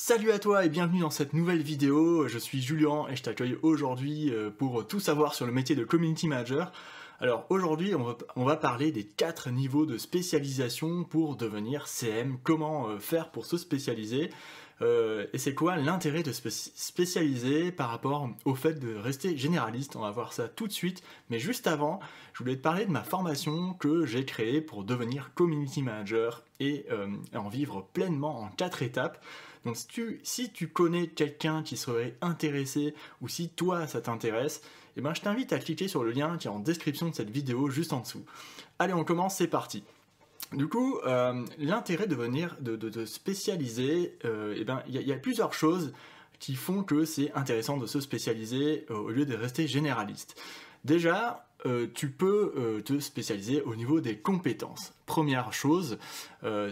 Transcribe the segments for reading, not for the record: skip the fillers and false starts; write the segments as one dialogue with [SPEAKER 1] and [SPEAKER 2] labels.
[SPEAKER 1] Salut à toi et bienvenue dans cette nouvelle vidéo, je suis Julien et je t'accueille aujourd'hui pour tout savoir sur le métier de Community Manager. Alors aujourd'hui on va parler des 4 niveaux de spécialisation pour devenir CM, comment faire pour se spécialiser et c'est quoi l'intérêt de se spécialiser par rapport au fait de rester généraliste. On va voir ça tout de suite, mais juste avant je voulais te parler de ma formation que j'ai créée pour devenir Community Manager et en vivre pleinement en 4 étapes. Donc si tu connais quelqu'un qui serait intéressé ou si toi ça t'intéresse, eh ben, je t'invite à cliquer sur le lien qui est en description de cette vidéo juste en dessous. Allez, on commence, c'est parti. Du coup, l'intérêt de spécialiser, eh ben, y a plusieurs choses qui font que c'est intéressant de se spécialiser au lieu de rester généraliste. Déjà, tu peux te spécialiser au niveau des compétences. Première chose,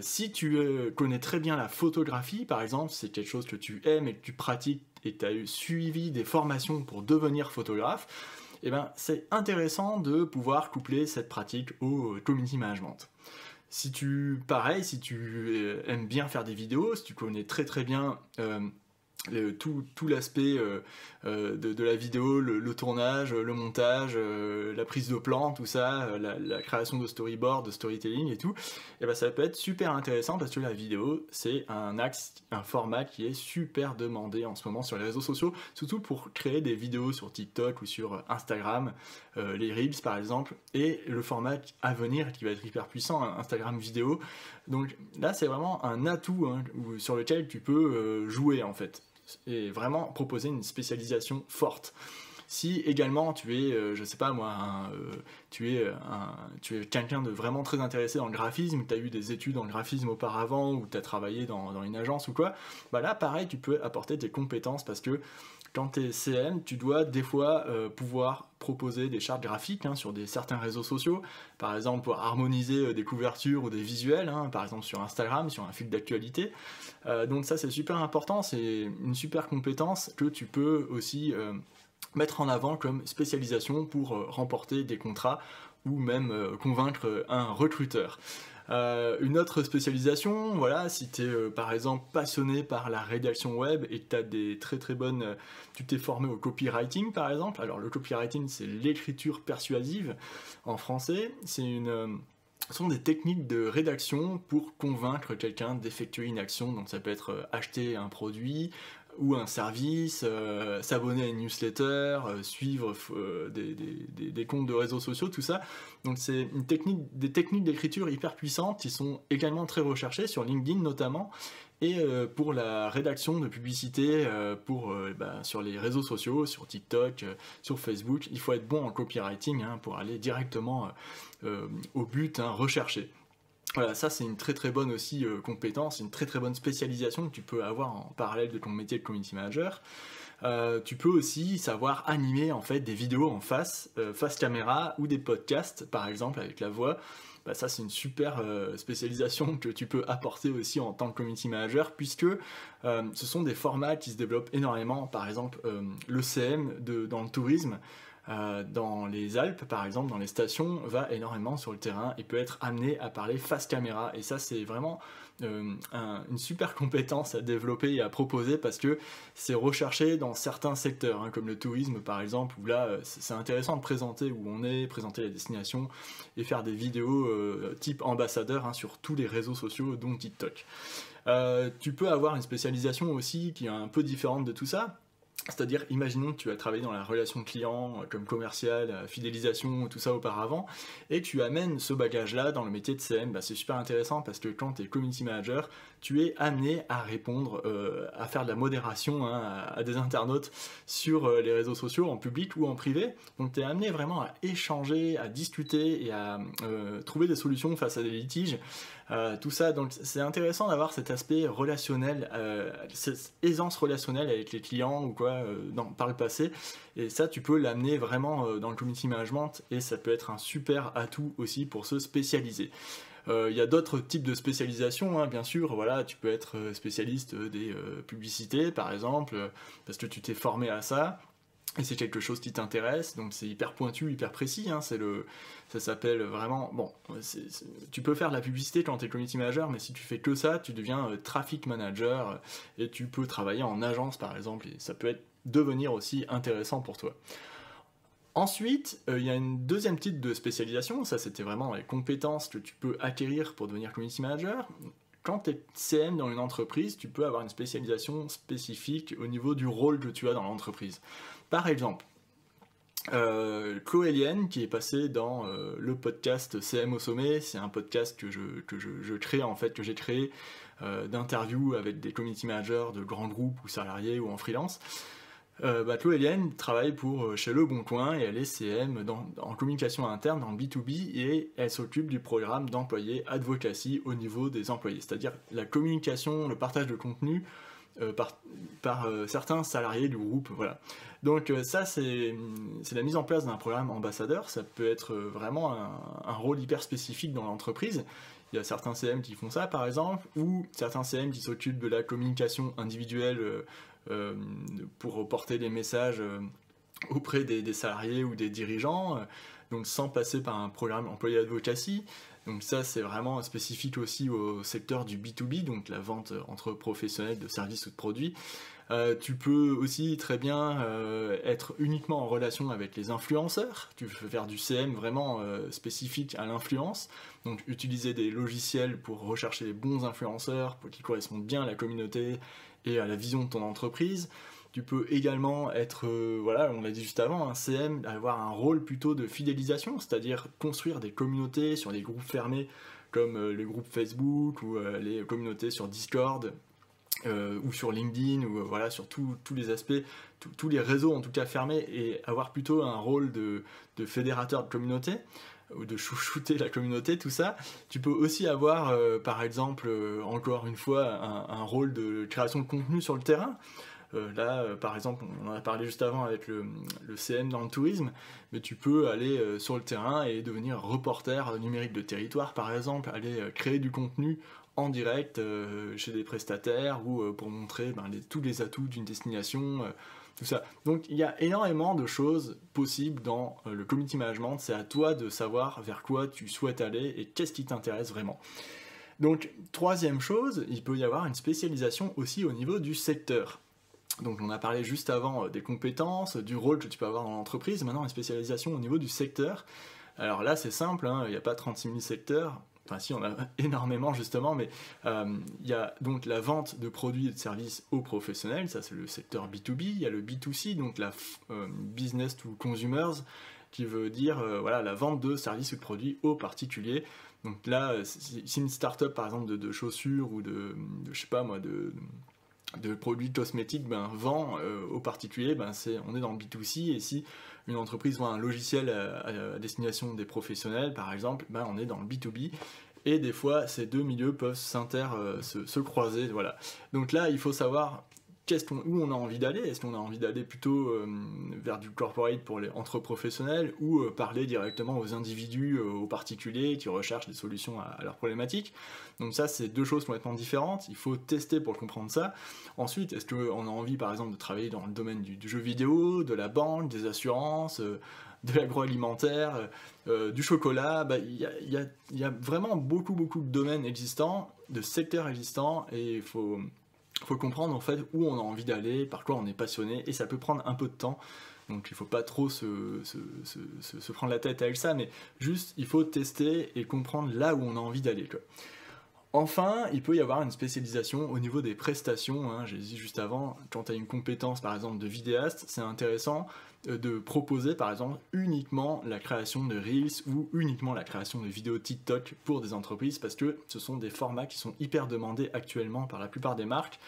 [SPEAKER 1] si tu connais très bien la photographie, par exemple, c'est quelque chose que tu aimes et que tu pratiques et que tu as suivi des formations pour devenir photographe, eh ben, c'est intéressant de pouvoir coupler cette pratique au community management. Si tu aimes bien faire des vidéos, si tu connais très bien tout l'aspect de la vidéo, le tournage, le montage, la prise de plan, tout ça, la création de storyboard, de storytelling et tout, et ben ça peut être super intéressant parce que la vidéo c'est un format qui est super demandé en ce moment sur les réseaux sociaux, surtout pour créer des vidéos sur TikTok ou sur Instagram, les Reels par exemple, et le format à venir qui va être hyper puissant, Instagram vidéo. Donc là c'est vraiment un atout sur lequel tu peux jouer en fait et vraiment proposer une spécialisation forte. Si également tu es, je sais pas moi, tu es quelqu'un de vraiment très intéressé dans le graphisme, ou tu as eu des études en graphisme auparavant, ou tu as travaillé dans une agence ou quoi, bah là pareil tu peux apporter tes compétences parce que quand tu es CM, tu dois des fois pouvoir proposer des chartes graphiques sur certains réseaux sociaux, par exemple pour harmoniser des couvertures ou des visuels, par exemple sur Instagram, sur un fil d'actualité. Donc ça c'est super important, c'est une super compétence que tu peux aussi mettre en avant comme spécialisation pour remporter des contrats ou même convaincre un recruteur. Une autre spécialisation, voilà, si tu es par exemple passionné par la rédaction web et que tu as des très bonnes... tu t'es formé au copywriting par exemple, alors le copywriting c'est l'écriture persuasive en français, ce sont des techniques de rédaction pour convaincre quelqu'un d'effectuer une action, donc ça peut être acheter un produit ou un service, s'abonner à une newsletter, suivre des comptes de réseaux sociaux, tout ça. Donc c'est des techniques d'écriture hyper puissantes qui sont également très recherchées sur LinkedIn notamment, et pour la rédaction de publicité sur les réseaux sociaux, sur TikTok, sur Facebook, il faut être bon en copywriting pour aller directement au but recherché. Voilà, ça c'est une très bonne aussi compétence, une très bonne spécialisation que tu peux avoir en parallèle de ton métier de community manager. Tu peux aussi savoir animer en fait des vidéos en face caméra ou des podcasts par exemple avec la voix. Bah, ça c'est une super spécialisation que tu peux apporter aussi en tant que community manager puisque ce sont des formats qui se développent énormément, par exemple le CM dans le tourisme. Dans les Alpes par exemple, dans les stations, va énormément sur le terrain et peut être amené à parler face caméra, et ça c'est vraiment une super compétence à développer et à proposer parce que c'est recherché dans certains secteurs comme le tourisme par exemple, où là c'est intéressant de présenter où on est, présenter la destination et faire des vidéos type ambassadeur sur tous les réseaux sociaux dont TikTok. Tu peux avoir une spécialisation aussi qui est un peu différente de tout ça. C'est-à-dire, imaginons que tu as travaillé dans la relation client, comme commercial, fidélisation, tout ça auparavant, et tu amènes ce bagage-là dans le métier de CM. C'est super intéressant parce que quand tu es community manager, tu es amené à répondre, à faire de la modération à des internautes sur les réseaux sociaux, en public ou en privé. Donc tu es amené vraiment à échanger, à discuter et à trouver des solutions face à des litiges. Tout ça, donc c'est intéressant d'avoir cet aspect relationnel, cette aisance relationnelle avec les clients ou quoi par le passé, et ça tu peux l'amener vraiment dans le community management et ça peut être un super atout aussi pour se spécialiser. Il y a d'autres types de spécialisation, bien sûr, voilà, tu peux être spécialiste des publicités par exemple, parce que tu t'es formé à ça. et c'est quelque chose qui t'intéresse, donc c'est hyper pointu, hyper précis, hein, ça s'appelle vraiment, bon, tu peux faire de la publicité quand tu es community manager, mais si tu fais que ça, tu deviens traffic manager, et tu peux travailler en agence par exemple, et ça peut devenir aussi intéressant pour toi. Ensuite, il y a une deuxième type de spécialisation, ça c'était vraiment les compétences que tu peux acquérir pour devenir community manager. Quand tu es CM dans une entreprise, tu peux avoir une spécialisation spécifique au niveau du rôle que tu as dans l'entreprise. Par exemple, Chloé Lienne, qui est passée dans le podcast CM au sommet, c'est un podcast que je crée en fait, que j'ai créé d'interviews avec des community managers de grands groupes ou salariés ou en freelance. Chloé Lienne travaille chez Le Bon Coin et elle est CM en communication interne dans le B2B et elle s'occupe du programme d'employés advocacy au niveau des employés, c'est-à-dire la communication, le partage de contenu par certains salariés du groupe, voilà. Donc ça c'est la mise en place d'un programme ambassadeur, ça peut être vraiment un rôle hyper spécifique dans l'entreprise. Il y a certains CM qui font ça par exemple, ou certains CM qui s'occupent de la communication individuelle pour porter des messages auprès des salariés ou des dirigeants, donc sans passer par un programme employé advocacy. Donc ça c'est vraiment spécifique aussi au secteur du B2B, donc la vente entre professionnels de services ou de produits. Tu peux aussi très bien être uniquement en relation avec les influenceurs, tu peux faire du CM vraiment spécifique à l'influence, donc utiliser des logiciels pour rechercher les bons influenceurs, pour qu'ils correspondent bien à la communauté et à la vision de ton entreprise. Tu peux également être, voilà, on l'a dit juste avant, un CM, avoir un rôle plutôt de fidélisation, c'est-à-dire construire des communautés sur des groupes fermés comme les groupes Facebook ou les communautés sur Discord ou sur LinkedIn ou voilà, sur tous les aspects, tous les réseaux en tout cas fermés, et avoir plutôt un rôle de fédérateur de communauté ou de chouchouter la communauté, tout ça. Tu peux aussi avoir par exemple encore une fois un rôle de création de contenu sur le terrain. Par exemple, on en a parlé juste avant avec le CM dans le tourisme, mais tu peux aller sur le terrain et devenir reporter numérique de territoire, par exemple, aller créer du contenu en direct chez des prestataires ou pour montrer tous les atouts d'une destination, tout ça. Donc il y a énormément de choses possibles dans le community management, c'est à toi de savoir vers quoi tu souhaites aller et qu'est-ce qui t'intéresse vraiment. Donc troisième chose, il peut y avoir une spécialisation aussi au niveau du secteur. Donc on a parlé juste avant des compétences, du rôle que tu peux avoir dans l'entreprise, maintenant une spécialisation au niveau du secteur. Alors là c'est simple, il n'y a pas 36 000 secteurs, enfin si on a énormément justement, mais il y a donc la vente de produits et de services aux professionnels, ça c'est le secteur B2B, il y a le B2C, donc la business to consumers, qui veut dire voilà, la vente de services ou de produits aux particuliers. Donc là, si une start-up par exemple de chaussures ou de je sais pas moi, de produits cosmétiques vend aux particuliers, on est dans le B2C, et si une entreprise vend un logiciel à destination des professionnels par exemple, on est dans le B2B, et des fois ces deux milieux peuvent se croiser, voilà. Donc là il faut savoir où on a envie d'aller. Est-ce qu'on a envie d'aller plutôt vers du corporate entre professionnels, ou parler directement aux individus, aux particuliers qui recherchent des solutions à leurs problématiques. Donc ça, c'est deux choses complètement différentes. Il faut tester pour comprendre ça. Ensuite, est-ce qu'on a envie, par exemple, de travailler dans le domaine du jeu vidéo, de la banque, des assurances, de l'agroalimentaire, du chocolat? Il y a vraiment beaucoup de domaines existants, de secteurs existants, et il faut comprendre en fait où on a envie d'aller, par quoi on est passionné, et ça peut prendre un peu de temps, donc il faut pas trop se prendre la tête avec ça, mais juste il faut tester et comprendre là où on a envie d'aller, quoi. Enfin, il peut y avoir une spécialisation au niveau des prestations, j'ai dit juste avant, quand tu as une compétence par exemple de vidéaste, c'est intéressant de proposer par exemple uniquement la création de Reels ou uniquement la création de vidéos TikTok pour des entreprises, parce que ce sont des formats qui sont hyper demandés actuellement par la plupart des marques.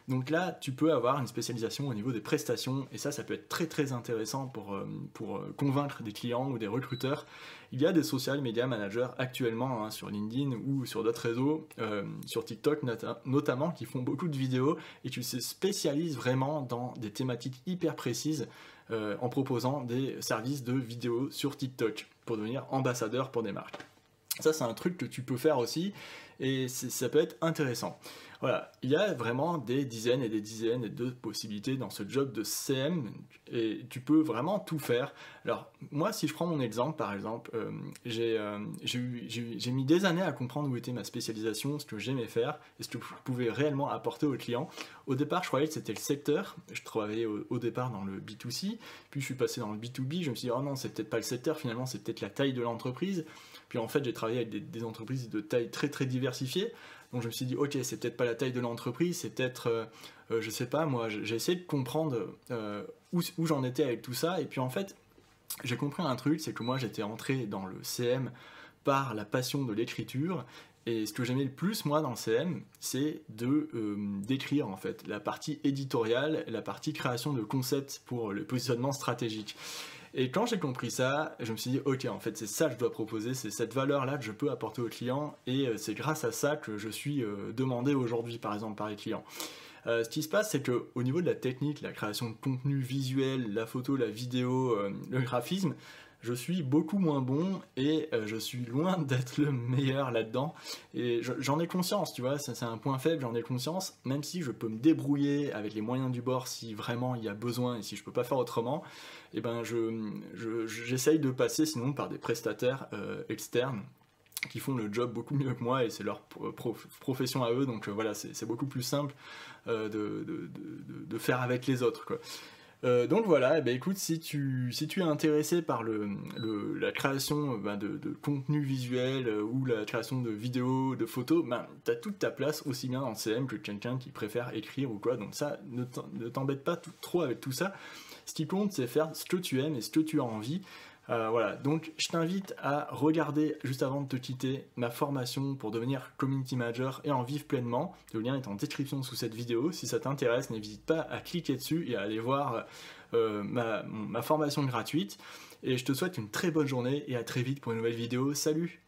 [SPEAKER 1] Donc là, tu peux avoir une spécialisation au niveau des prestations, et ça peut être très intéressant pour convaincre des clients ou des recruteurs. Il y a des social media managers actuellement sur LinkedIn ou sur d'autres réseaux, sur TikTok notamment, qui font beaucoup de vidéos et qui se spécialisent vraiment dans des thématiques hyper précises en proposant des services de vidéo sur TikTok pour devenir ambassadeur pour des marques. Ça, c'est un truc que tu peux faire aussi, et ça peut être intéressant. Voilà, il y a vraiment des dizaines et des dizaines de possibilités dans ce job de CM et tu peux vraiment tout faire. Alors moi, si je prends mon exemple, par exemple, j'ai mis des années à comprendre où était ma spécialisation, ce que j'aimais faire et ce que je pouvais réellement apporter aux clients. Au départ, je croyais que c'était le secteur. Je travaillais au départ dans le B2C, puis je suis passé dans le B2B. Je me suis dit, oh non, c'est peut-être pas le secteur, finalement, c'est peut-être la taille de l'entreprise. Puis en fait, j'ai travaillé avec des entreprises de taille très très diversifiée. Donc je me suis dit, ok, c'est peut-être pas la taille de l'entreprise, c'est peut-être, je sais pas, moi, j'ai essayé de comprendre où j'en étais avec tout ça. Et puis en fait, j'ai compris un truc, c'est que moi, j'étais entré dans le CM par la passion de l'écriture. Et ce que j'aimais le plus, moi, dans le CM, c'est d'écrire, en fait, la partie éditoriale, la partie création de concepts pour le positionnement stratégique. Et quand j'ai compris ça, je me suis dit, ok, en fait, c'est ça que je dois proposer, c'est cette valeur-là que je peux apporter aux clients, et c'est grâce à ça que je suis demandé aujourd'hui, par exemple, par les clients. Ce qui se passe, c'est qu'au niveau de la technique, la création de contenu visuel, la photo, la vidéo, le graphisme, je suis beaucoup moins bon et je suis loin d'être le meilleur là-dedans. Et j'en ai conscience, tu vois, c'est un point faible, j'en ai conscience, même si je peux me débrouiller avec les moyens du bord si vraiment il y a besoin et si je peux pas faire autrement, et ben j'essaye de passer sinon par des prestataires externes qui font le job beaucoup mieux que moi et c'est leur profession à eux, donc voilà, c'est beaucoup plus simple de faire avec les autres, quoi. Donc voilà, eh ben écoute, si tu es intéressé par la création de contenu visuel ou la création de vidéos, de photos, tu as toute ta place aussi bien dans le CM que quelqu'un qui préfère écrire ou quoi, donc ça, ne t'embête pas trop avec tout ça. Ce qui compte, c'est faire ce que tu aimes et ce que tu as envie. Voilà, donc je t'invite à regarder, juste avant de te quitter, ma formation pour devenir community manager et en vivre pleinement. Le lien est en description sous cette vidéo. Si ça t'intéresse, n'hésite pas à cliquer dessus et à aller voir ma formation gratuite. Et je te souhaite une très bonne journée et à très vite pour une nouvelle vidéo. Salut!